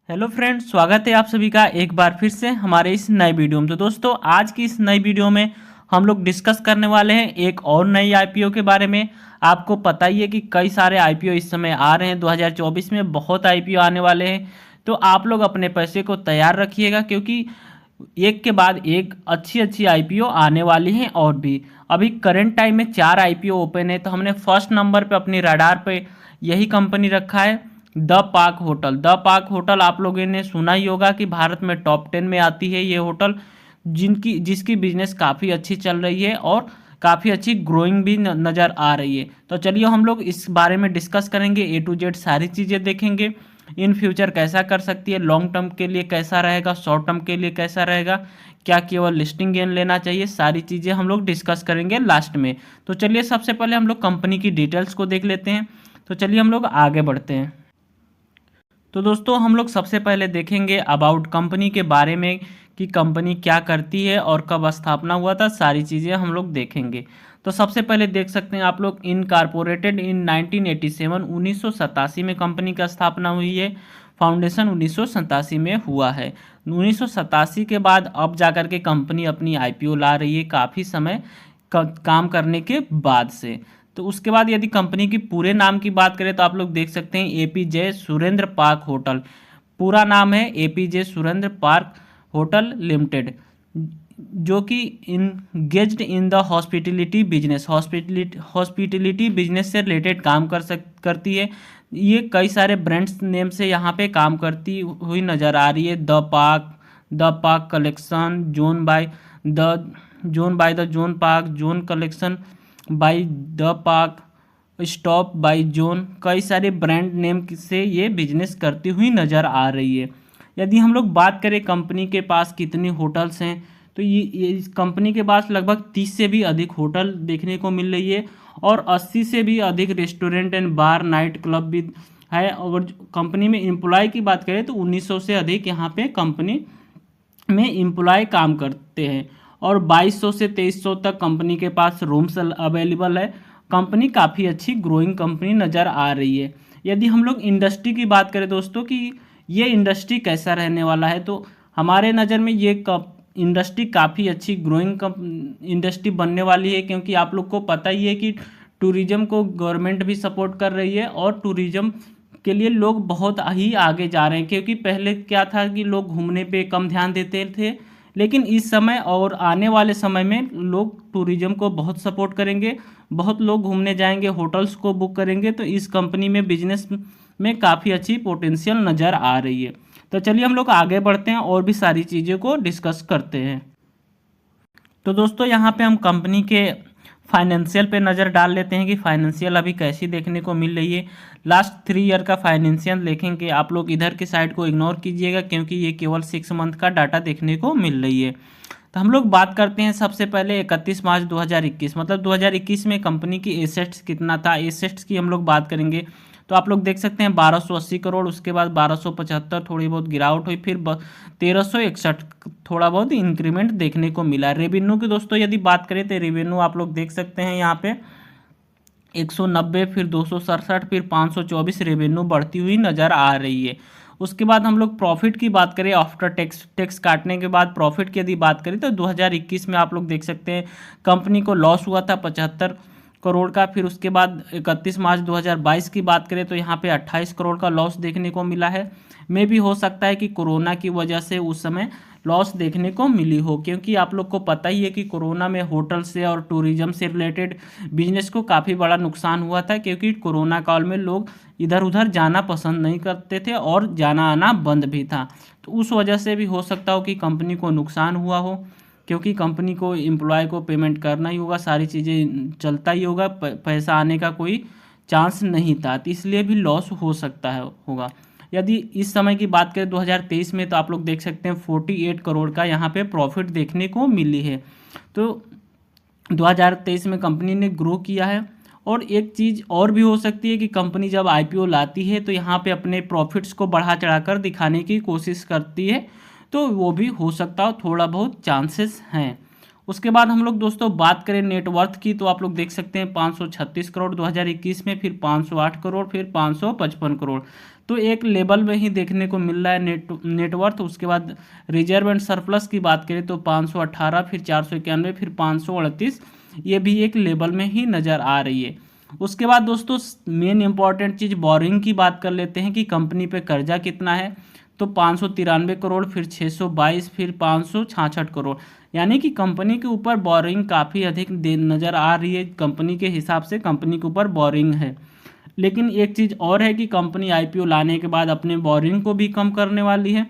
Hello friends, स्वागत है आप सभी का एक बार फिर से हमारे इस नए वीडियो में। तो दोस्तों, आज की इस नई वीडियो में हम लोग डिस्कस करने वाले हैं एक और नई आईपीओ के बारे में। आपको पता ही है कि कई सारे आईपीओ इस समय आ रहे हैं। 2024 में बहुत आईपीओ आने वाले हैं। तो आप लोग अपने पैसे को तैयार रखिएगा, क्योंकि एक के बाद एक अच्छी अच्छी आईपीओ आने वाली हैं। और भी अभी करंट टाइम में 4 आईपीओ ओपन है। तो हमने फर्स्ट नंबर पे अपनी रडार पे यही कंपनी रखा है, the park hotel. The park hotel आप लोगों ने सुना ही होगा कि भारत में टॉप 10 में आती है ये होटल, जिसकी बिजनेस काफ़ी अच्छी चल रही है और काफ़ी अच्छी ग्रोइंग भी नज़र आ रही है। तो चलिए हम लोग इस बारे में डिस्कस करेंगे, ए टू जेड सारी चीज़ें देखेंगे। इन फ्यूचर कैसा कर सकती है, लॉन्ग टर्म के लिए कैसा रहेगा, शॉर्ट टर्म के लिए कैसा रहेगा, क्या केवल लिस्टिंग गेन लेना चाहिए, सारी चीज़ें हम लोग डिस्कस करेंगे लास्ट में। तो चलिए सबसे पहले हम लोग कंपनी की डिटेल्स को देख लेते हैं। तो चलिए हम लोग आगे बढ़ते हैं। तो दोस्तों, हम लोग सबसे पहले देखेंगे अबाउट कंपनी के बारे में कि कंपनी क्या करती है और कब स्थापना हुआ था, सारी चीज़ें हम लोग देखेंगे। तो सबसे पहले देख सकते हैं आप लोग, इनकॉर्पोरेटेड इन 1987 1987 में कंपनी का स्थापना हुई है। फाउंडेशन 1987 में हुआ है। 1987 के बाद अब जाकर के कंपनी अपनी आईपीओ ला रही है, काफ़ी समय काम करने के बाद से। तो उसके बाद यदि कंपनी की पूरे नाम की बात करें तो आप लोग देख सकते हैं एपीजे सुरेंद्र पार्क होटल। पूरा नाम है APJ Surendra park hotel limited, जो कि engaged in the hospitality business, hospitality business से रिलेटेड काम करती है। ये कई सारे ब्रांड्स नेम से यहाँ पे काम करती हुई नज़र आ रही है। The park collection, zone by the zone park, zone collection by the park, stop by zone, कई सारे ब्रांड नेम से ये बिजनेस करती हुई नज़र आ रही है। यदि हम लोग बात करें कंपनी के पास कितनी होटल्स हैं, तो ये इस कंपनी के पास लगभग 30 से भी अधिक होटल देखने को मिल रही है और 80 से भी अधिक restaurant and bar, night club भी है। और कंपनी में एम्प्लॉय की बात करें तो 1900 से अधिक यहाँ पे कंपनी में एम्प्लॉय काम करते हैं और 2200 से 2300 तक कंपनी के पास रूम्स अवेलेबल है। कंपनी काफ़ी अच्छी ग्रोइंग कंपनी नज़र आ रही है। यदि हम लोग इंडस्ट्री की बात करें दोस्तों कि ये इंडस्ट्री कैसा रहने वाला है, तो हमारे नज़र में ये इंडस्ट्री काफ़ी अच्छी ग्रोइंग इंडस्ट्री बनने वाली है, क्योंकि आप लोग को पता ही है कि टूरिज़्म को गवर्नमेंट भी सपोर्ट कर रही है और टूरिज़्म के लिए लोग बहुत ही आगे जा रहे हैं। क्योंकि पहले क्या था कि लोग घूमने पे कम ध्यान देते थे, लेकिन इस समय और आने वाले समय में लोग टूरिज़्म को बहुत सपोर्ट करेंगे, बहुत लोग घूमने जाएंगे, होटल्स को बुक करेंगे। तो इस कंपनी में बिजनेस में काफ़ी अच्छी पोटेंशियल नज़र आ रही है। तो चलिए हम लोग आगे बढ़ते हैं और भी सारी चीज़ों को डिस्कस करते हैं। तो दोस्तों, यहाँ पे हम कंपनी के फाइनेंशियल पे नज़र डाल लेते हैं कि फाइनेंशियल अभी कैसी देखने को मिल रही है। लास्ट 3 ईयर का फाइनेंशियल देखेंगे आप लोग, इधर की साइड को इग्नोर कीजिएगा क्योंकि ये केवल 6 मंथ का डाटा देखने को मिल रही है। तो हम लोग बात करते हैं सबसे पहले 31 मार्च 2021, मतलब 2021 में कंपनी की एसेट्स कितना था। एसेट्स की हम लोग बात करेंगे तो आप लोग देख सकते हैं 1280 करोड़, उसके बाद 1275 थोड़ी बहुत गिरावट हुई, फिर 1361 थोड़ा बहुत इंक्रीमेंट देखने को मिला। रेवेन्यू की दोस्तों यदि बात करें तो रेवेन्यू आप लोग देख सकते हैं यहाँ पे 190, फिर 267, फिर 524 रेवेन्यू बढ़ती हुई नज़र आ रही है। उसके बाद हम लोग प्रॉफिट की बात करें, आफ्टर टैक्स काटने के बाद प्रॉफिट की यदि बात करें तो 2021 में आप लोग देख सकते हैं कंपनी को लॉस हुआ था 75 करोड़ का। फिर उसके बाद 31 मार्च 2022 की बात करें तो यहाँ पे 28 करोड़ का लॉस देखने को मिला है। में भी हो सकता है कि कोरोना की वजह से उस समय लॉस देखने को मिली हो, क्योंकि आप लोग को पता ही है कि कोरोना में होटल से और टूरिज्म से रिलेटेड बिजनेस को काफ़ी बड़ा नुकसान हुआ था, क्योंकि कोरोना काल में लोग इधर उधर जाना पसंद नहीं करते थे और जाना आना बंद भी था। तो उस वजह से भी हो सकता हो कि कंपनी को नुकसान हुआ हो, क्योंकि कंपनी को एम्प्लॉय को पेमेंट करना ही होगा, सारी चीज़ें चलता ही होगा, पैसा आने का कोई चांस नहीं था, तो इसलिए भी लॉस हो सकता है होगा। यदि इस समय की बात करें 2023 में, तो आप लोग देख सकते हैं 48 करोड़ का यहाँ पे प्रॉफिट देखने को मिली है। तो 2023 में कंपनी ने ग्रो किया है। और एक चीज़ और भी हो सकती है कि कंपनी जब आईपीओ लाती है तो यहाँ पे अपने प्रॉफिट्स को बढ़ा चढ़ाकर दिखाने की कोशिश करती है, तो वो भी हो सकता हो, थोड़ा बहुत चांसेस हैं। उसके बाद हम लोग दोस्तों बात करें नेटवर्थ की, तो आप लोग देख सकते हैं 536 करोड़ 2021 में, फिर 508 करोड़, फिर 555 करोड़। तो एक लेवल में ही देखने को मिल रहा है नेटवर्थ। उसके बाद रिजर्व एंड सरप्लस की बात करें तो 518, फिर 491, फिर 538, ये भी एक लेवल में ही नज़र आ रही है। उसके बाद दोस्तों मेन इंपॉर्टेंट चीज़ बोरिंग की बात कर लेते हैं कि कंपनी पे कर्जा कितना है। तो 593 करोड़, फिर 622, फिर 566 करोड़, यानी कि कंपनी के ऊपर बोरिंग काफ़ी अधिक नज़र आ रही है। कंपनी के हिसाब से कंपनी के ऊपर बोरिंग है। लेकिन एक चीज़ और है कि कंपनी आईपीओ लाने के बाद अपने बोरिंग को भी कम करने वाली है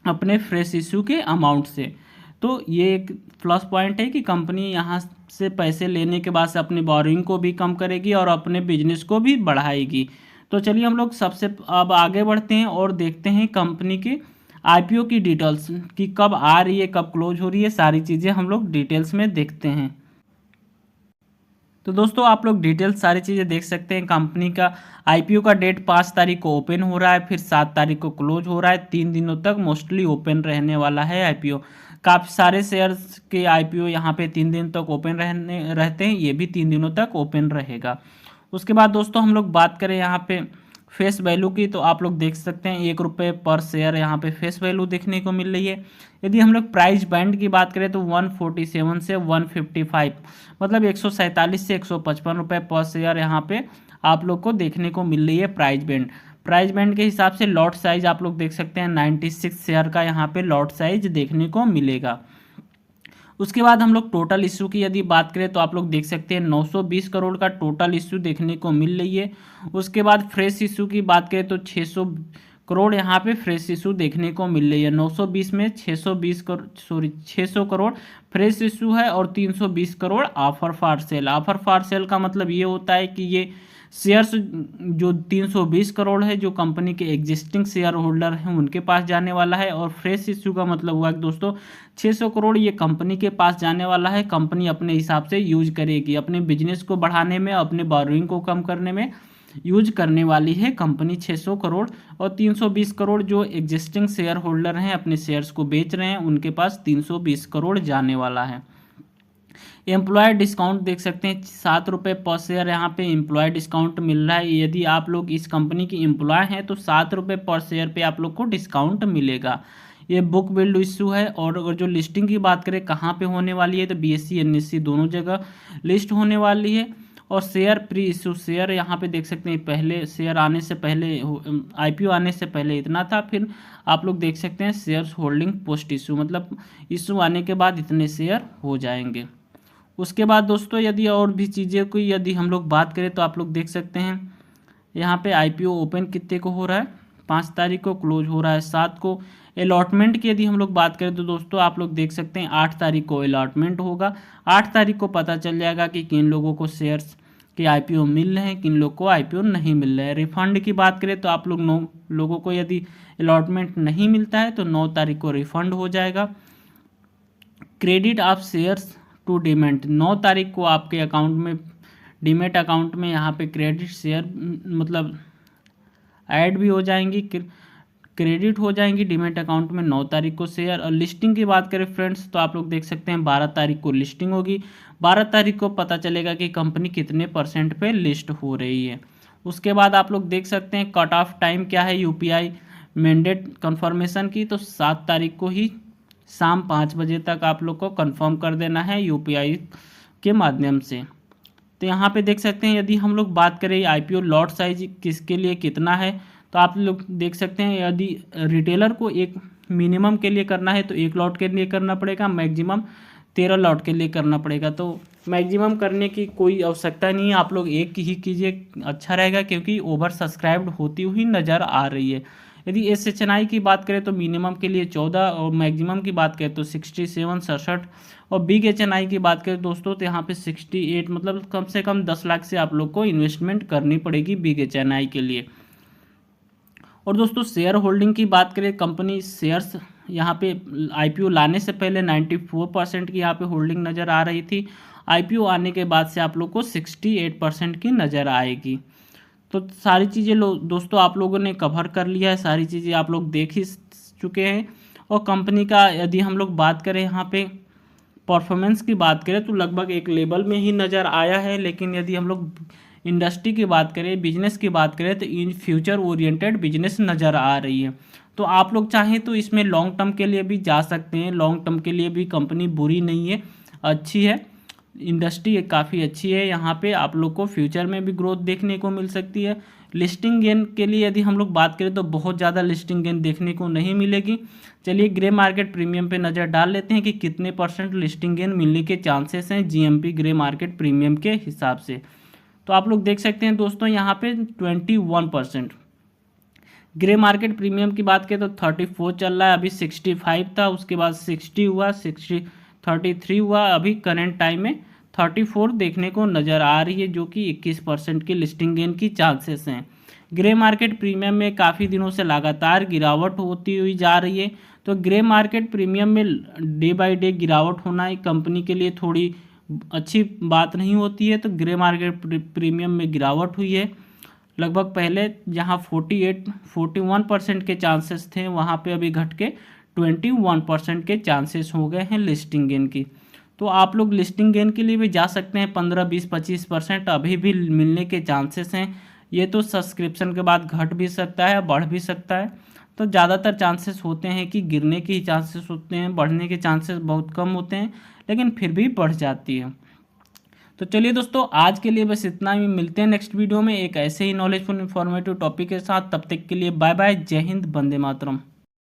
अपने फ्रेश इशू के अमाउंट से। तो ये एक प्लस पॉइंट है कि कंपनी यहाँ से पैसे लेने के बाद से अपनी बोरिंग को भी कम करेगी और अपने बिजनेस को भी बढ़ाएगी। तो चलिए हम लोग सबसे अब आगे बढ़ते हैं और देखते हैं कंपनी के आईपीओ की डिटेल्स कि कब आ रही है, कब क्लोज हो रही है, सारी चीज़ें हम लोग डिटेल्स में देखते हैं। तो दोस्तों आप लोग डिटेल सारी चीज़ें देख सकते हैं। कंपनी का आईपीओ का डेट 5 तारीख को ओपन हो रहा है, फिर 7 तारीख को क्लोज हो रहा है। 3 दिनों तक मोस्टली ओपन रहने वाला है आईपीओ। काफ़ी सारे शेयर्स के आईपीओ यहाँ पे 3 दिन तक ओपन रहते हैं, ये भी 3 दिनों तक ओपन रहेगा। उसके बाद दोस्तों हम लोग बात करें यहाँ पे फेस वैल्यू की, तो आप लोग देख सकते हैं 1 रुपये पर शेयर यहाँ पे फेस वैल्यू देखने को मिल रही है। यदि हम लोग प्राइस बैंड की बात करें तो 147 से 155, मतलब 147 से 155 रुपये पर शेयर यहाँ पे आप लोग को देखने को मिल रही है प्राइस बैंड। प्राइस बैंड के हिसाब से लॉट साइज आप लोग देख सकते हैं 96 शेयर का यहाँ पे लॉट साइज देखने को मिलेगा। उसके बाद हम लोग टोटल इशू की यदि बात करें तो आप लोग देख सकते हैं 920 करोड़ का टोटल इशू देखने को मिल रही है। उसके बाद फ्रेश इशू की बात करें तो 600 करोड़ यहाँ पे फ्रेश इशू देखने को मिल रही है। 920 में 600 करोड़ फ्रेश इशू है और 320 crore offer for sale. Offer for sale का मतलब ये होता है कि ये शेयर्स जो 320 करोड़ है जो कंपनी के एग्जिस्टिंग शेयर होल्डर हैं उनके पास जाने वाला है, और फ्रेश इशू का मतलब हुआ कि दोस्तों 600 करोड़ ये कंपनी के पास जाने वाला है। कंपनी अपने हिसाब से यूज करेगी, अपने बिजनेस को बढ़ाने में, अपने बोरोइंग को कम करने में यूज करने वाली है कंपनी 600 करोड़। और 320 करोड़ जो एग्जिस्टिंग शेयर होल्डर हैं अपने शेयर्स को बेच रहे हैं उनके पास 320 करोड़ जाने वाला है। एम्प्लॉय डिस्काउंट देख सकते हैं 7 रुपये पर शेयर यहाँ पे एम्प्लॉय डिस्काउंट मिल रहा है। यदि आप लोग इस कंपनी की एम्प्लॉय हैं तो 7 रुपये पर शेयर पे आप लोग को डिस्काउंट मिलेगा। ये बुक बिल्ड इशू है। और अगर जो लिस्टिंग की बात करें कहाँ पे होने वाली है तो BSE NSE दोनों जगह लिस्ट होने वाली है। और शेयर प्री इशू शेयर यहाँ पे देख सकते हैं, पहले शेयर आने से पहले IPO आने से पहले इतना था, फिर आप लोग देख सकते हैं शेयर्स होल्डिंग पोस्ट इशू, मतलब इशू आने के बाद इतने शेयर हो जाएंगे। उसके बाद दोस्तों यदि और भी चीज़ें की यदि हम लोग बात करें तो आप लोग देख सकते हैं यहाँ पे IPO ओपन कितने को हो रहा है, 5 तारीख को क्लोज हो रहा है 7 को। अलॉटमेंट की यदि हम लोग बात करें तो दोस्तों आप लोग देख सकते हैं 8 तारीख को अलॉटमेंट होगा। 8 तारीख को पता चल जाएगा कि किन लोगों को शेयर्स के IPO मिल रहे हैं, किन लोग को IPO नहीं मिल रहे हैं। रिफंड की बात करें तो आप लोग 9 लोगों को यदि अलॉटमेंट नहीं मिलता है तो 9 तारीख को रिफंड हो जाएगा। Credit of shares to demat 9 तारीख को आपके अकाउंट में डीमेट अकाउंट में यहाँ पे क्रेडिट शेयर मतलब ऐड भी हो जाएंगी, क्रेडिट हो जाएंगी डीमेट अकाउंट में 9 तारीख को शेयर। और लिस्टिंग की बात करें फ्रेंड्स तो आप लोग देख सकते हैं 12 तारीख को लिस्टिंग होगी। 12 तारीख को पता चलेगा कि कंपनी कितने % पे लिस्ट हो रही है। उसके बाद आप लोग देख सकते हैं कट ऑफ टाइम क्या है UPI मैंडेट कन्फर्मेशन की, तो 7 तारीख को ही शाम 5 बजे तक आप लोग को कंफर्म कर देना है UPI के माध्यम से। तो यहाँ पे देख सकते हैं यदि हम लोग बात करें IPO लॉट साइज किसके लिए कितना है तो आप लोग देख सकते हैं यदि रिटेलर को एक मिनिमम के लिए करना है तो 1 लॉट के लिए करना पड़ेगा, मैक्सिमम 13 लॉट के लिए करना पड़ेगा। तो मैक्सिमम करने की कोई आवश्यकता नहीं है, आप लोग एक ही कीजिए, अच्छा रहेगा क्योंकि ओवर सब्सक्राइब्ड होती हुई नज़र आ रही है। यदि SHNI की बात करें तो मिनिमम के लिए 14 और मैक्सिमम की बात करें तो 67 और बिग HNI की बात करें दोस्तों तो यहाँ पे 68, मतलब कम से कम 10 लाख से आप लोग को इन्वेस्टमेंट करनी पड़ेगी बिग HNI के लिए। और दोस्तों शेयर होल्डिंग की बात करें कंपनी शेयर्स यहाँ पे IPO लाने से पहले 94% की यहाँ पे होल्डिंग नज़र आ रही थी। IPO आने के बाद से आप लोग को 68% की नज़र आएगी। तो सारी चीज़ें दोस्तों आप लोगों ने कवर कर लिया है, सारी चीज़ें आप लोग देख ही चुके हैं। और कंपनी का यदि हम लोग बात करें यहाँ पे परफॉर्मेंस की बात करें तो लगभग एक लेवल में ही नज़र आया है। लेकिन यदि हम लोग इंडस्ट्री की बात करें, बिजनेस की बात करें, तो इन फ्यूचर ओरिएंटेड बिजनेस नज़र आ रही है। तो आप लोग चाहें तो इसमें लॉन्ग टर्म के लिए भी जा सकते हैं, लॉन्ग टर्म के लिए भी कंपनी बुरी नहीं है, अच्छी है, इंडस्ट्री काफ़ी अच्छी है। यहाँ पे आप लोग को फ्यूचर में भी ग्रोथ देखने को मिल सकती है। लिस्टिंग गेन के लिए यदि हम लोग बात करें तो बहुत ज़्यादा लिस्टिंग गेन देखने को नहीं मिलेगी। चलिए ग्रे मार्केट प्रीमियम पे नज़र डाल लेते हैं कि कितने % लिस्टिंग गेन मिलने के चांसेस हैं जीएमपी ग्रे मार्केट प्रीमियम के हिसाब से। तो आप लोग देख सकते हैं दोस्तों यहाँ पे 21%। ग्रे मार्केट प्रीमियम की बात करें तो 34 चल रहा है, अभी 65 था, उसके बाद 60 हुआ, 33 हुआ, अभी करंट टाइम में 34 देखने को नज़र आ रही है, जो कि 21% की लिस्टिंग गेन की चांसेस हैं। ग्रे मार्केट प्रीमियम में काफ़ी दिनों से लगातार गिरावट होती हुई जा रही है। तो ग्रे मार्केट प्रीमियम में डे बाय डे गिरावट होना एक कंपनी के लिए थोड़ी अच्छी बात नहीं होती है। तो ग्रे मार्केट प्रीमियम में गिरावट हुई है, लगभग पहले जहां 41% के चांसेस थे, वहां पे अभी घट के 21% के चांसेस हो गए हैं लिस्टिंग गेन की। तो आप लोग लिस्टिंग गेन के लिए भी जा सकते हैं, 15, 20, 25% अभी भी मिलने के चांसेस हैं। ये तो सब्सक्रिप्शन के बाद घट भी सकता है, बढ़ भी सकता है। तो ज़्यादातर चांसेस होते हैं कि गिरने के ही चांसेस होते हैं, बढ़ने के चांसेस बहुत कम होते हैं, लेकिन फिर भी बढ़ जाती है। तो चलिए दोस्तों, आज के लिए बस इतना ही। मिलते हैं नेक्स्ट वीडियो में एक ऐसे ही नॉलेजफुल इन्फॉर्मेटिव टॉपिक के साथ। तब तक के लिए बाय बाय, जय हिंद, वंदे मातरम।